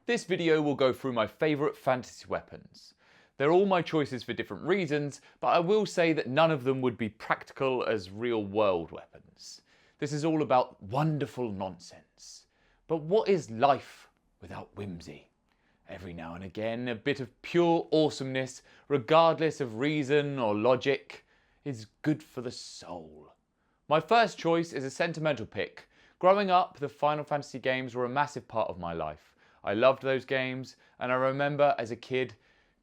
This video will go through my favourite fantasy weapons. They're all my choices for different reasons, but I will say that none of them would be practical as real-world weapons. This is all about wonderful nonsense. But what is life without whimsy? Every now and again, a bit of pure awesomeness, regardless of reason or logic, is good for the soul. My first choice is a sentimental pick. Growing up, the Final Fantasy games were a massive part of my life. I loved those games, and I remember as a kid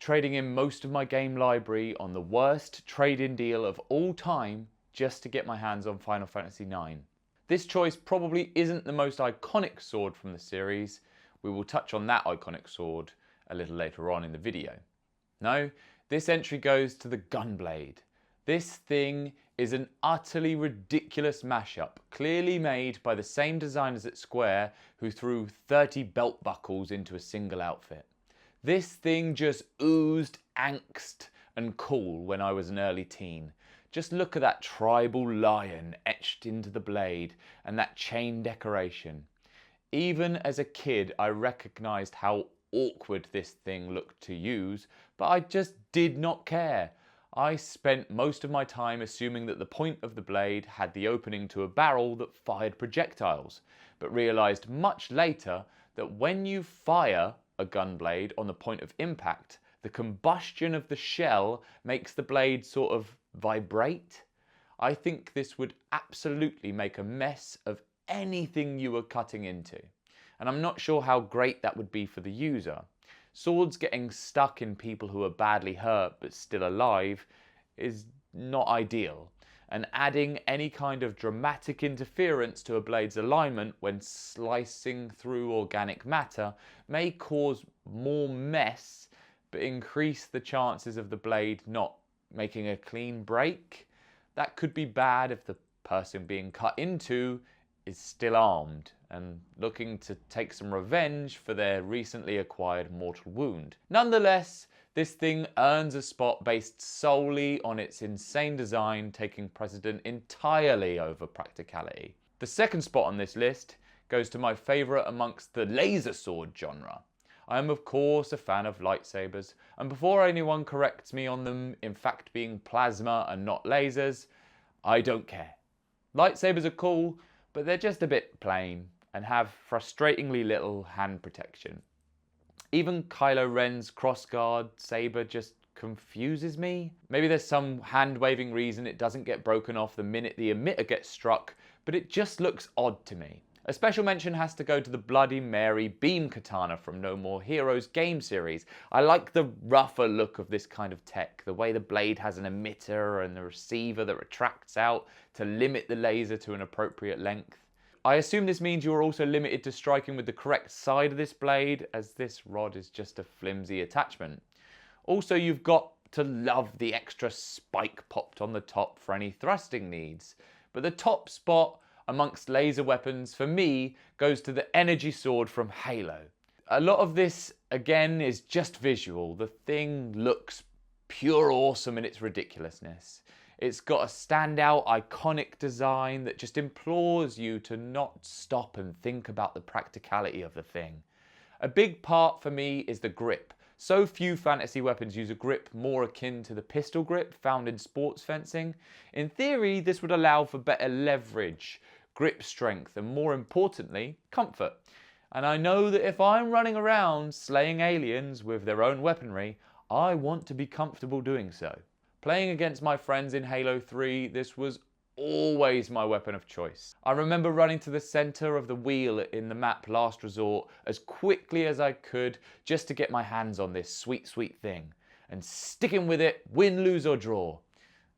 trading in most of my game library on the worst trade-in deal of all time just to get my hands on Final Fantasy IX. This choice probably isn't the most iconic sword from the series. We will touch on that iconic sword a little later on in the video. No, this entry goes to the gunblade. This thing is an utterly ridiculous mashup, clearly made by the same designers at Square who threw 30 belt buckles into a single outfit. This thing just oozed angst and cool when I was an early teen. Just look at that tribal lion etched into the blade and that chain decoration. Even as a kid, I recognised how awkward this thing looked to use, but I just did not care. I spent most of my time assuming that the point of the blade had the opening to a barrel that fired projectiles, but realised much later that when you fire a gun blade on the point of impact, the combustion of the shell makes the blade sort of vibrate. I think this would absolutely make a mess of anything you were cutting into, and I'm not sure how great that would be for the user. Swords getting stuck in people who are badly hurt but still alive is not ideal, and adding any kind of dramatic interference to a blade's alignment when slicing through organic matter may cause more mess but increase the chances of the blade not making a clean break. That could be bad if the person being cut into is still armed and looking to take some revenge for their recently acquired mortal wound. Nonetheless, this thing earns a spot based solely on its insane design, taking precedent entirely over practicality. The second spot on this list goes to my favourite amongst the laser sword genre. I am of course a fan of lightsabers, and before anyone corrects me on them in fact being plasma and not lasers, I don't care. Lightsabers are cool, but they're just a bit plain and have frustratingly little hand protection. Even Kylo Ren's crossguard saber just confuses me. Maybe there's some hand-waving reason it doesn't get broken off the minute the emitter gets struck, but it just looks odd to me. A special mention has to go to the Bloody Mary beam katana from No More Heroes game series. I like the rougher look of this kind of tech, the way the blade has an emitter and the receiver that retracts out to limit the laser to an appropriate length. I assume this means you are also limited to striking with the correct side of this blade, as this rod is just a flimsy attachment. Also, you've got to love the extra spike popped on the top for any thrusting needs. But the top spot amongst laser weapons for me goes to the energy sword from Halo. A lot of this again is just visual. The thing looks pure awesome in its ridiculousness. It's got a standout iconic design that just implores you to not stop and think about the practicality of the thing. A big part for me is the grip. So few fantasy weapons use a grip more akin to the pistol grip found in sports fencing. In theory, this would allow for better leverage, grip strength, and more importantly, comfort. And I know that if I'm running around slaying aliens with their own weaponry, I want to be comfortable doing so. Playing against my friends in Halo 3, this was always my weapon of choice. I remember running to the centre of the wheel in the map Last Resort as quickly as I could just to get my hands on this sweet, sweet thing, and sticking with it, win, lose or draw.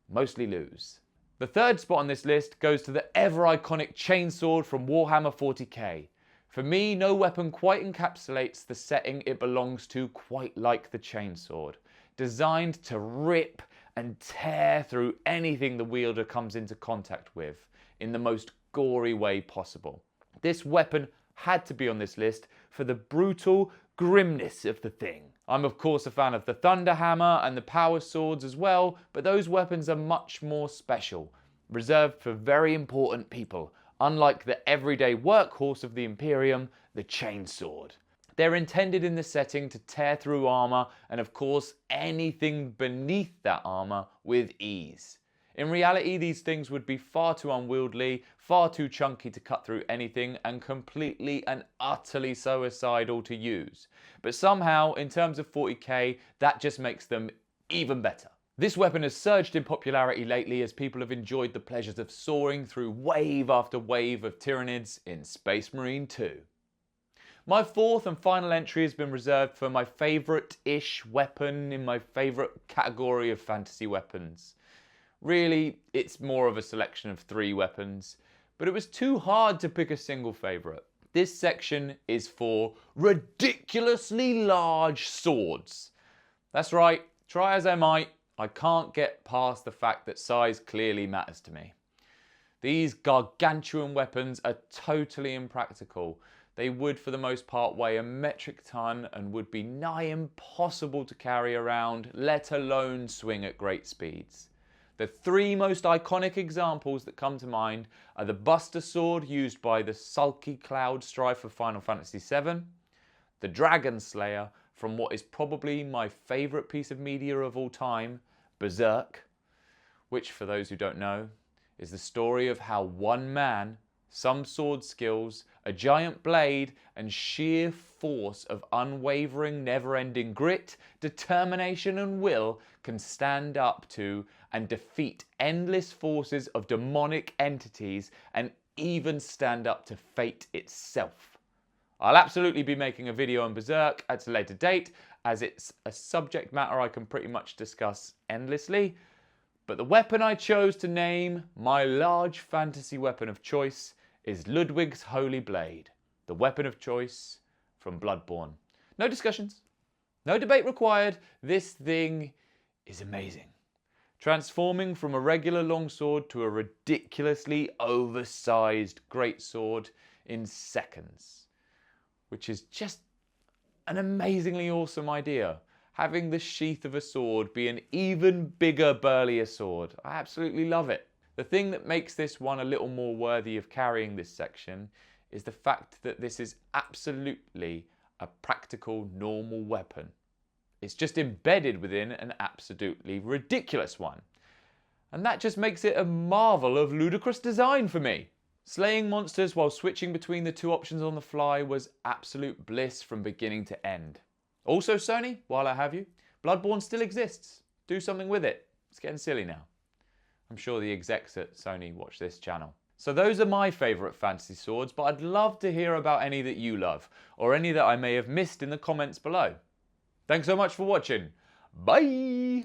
Mostly lose. The third spot on this list goes to the ever iconic chainsword from Warhammer 40k. For me, no weapon quite encapsulates the setting it belongs to quite like the chainsword. Designed to rip and tear through anything the wielder comes into contact with in the most gory way possible. This weapon had to be on this list for the brutal grimness of the thing. I'm of course a fan of the Thunder Hammer and the Power Swords as well, but those weapons are much more special, reserved for very important people, unlike the everyday workhorse of the Imperium, the chainsword. They're intended in the setting to tear through armor and of course anything beneath that armor with ease. In reality, these things would be far too unwieldy, far too chunky to cut through anything, and completely and utterly suicidal to use. But somehow, in terms of 40k, that just makes them even better. This weapon has surged in popularity lately as people have enjoyed the pleasures of soaring through wave after wave of Tyranids in Space Marine 2. My fourth and final entry has been reserved for my favourite-ish weapon in my favourite category of fantasy weapons. Really, it's more of a selection of 3 weapons, but it was too hard to pick a single favourite. This section is for ridiculously large swords. That's right, try as I might, I can't get past the fact that size clearly matters to me. These gargantuan weapons are totally impractical. They would for the most part weigh a metric ton and would be nigh impossible to carry around, let alone swing at great speeds. The 3 most iconic examples that come to mind are the Buster Sword used by the sulky Cloud Strife of Final Fantasy VII, the Dragon Slayer from what is probably my favourite piece of media of all time, Berserk, which for those who don't know, is the story of how one man, some sword skills, a giant blade, and sheer force of unwavering, never-ending grit, determination and will can stand up to and defeat endless forces of demonic entities and even stand up to fate itself. I'll absolutely be making a video on Berserk at a later date, as it's a subject matter I can pretty much discuss endlessly, but the weapon I chose to name my large fantasy weapon of choice is Ludwig's Holy Blade, the weapon of choice from Bloodborne. No discussions, no debate required, this thing is amazing. Transforming from a regular longsword to a ridiculously oversized greatsword in seconds, which is just an amazingly awesome idea. Having the sheath of a sword be an even bigger, burlier sword. I absolutely love it. The thing that makes this one a little more worthy of carrying this section is the fact that this is absolutely a practical, normal weapon. It's just embedded within an absolutely ridiculous one. And that just makes it a marvel of ludicrous design for me. Slaying monsters while switching between the 2 options on the fly was absolute bliss from beginning to end. Also, Sony, while I have you, Bloodborne still exists. Do something with it. It's getting silly now. I'm sure the execs at Sony watch this channel. So those are my favourite fantasy swords, but I'd love to hear about any that you love, or any that I may have missed in the comments below. Thanks so much for watching. Bye!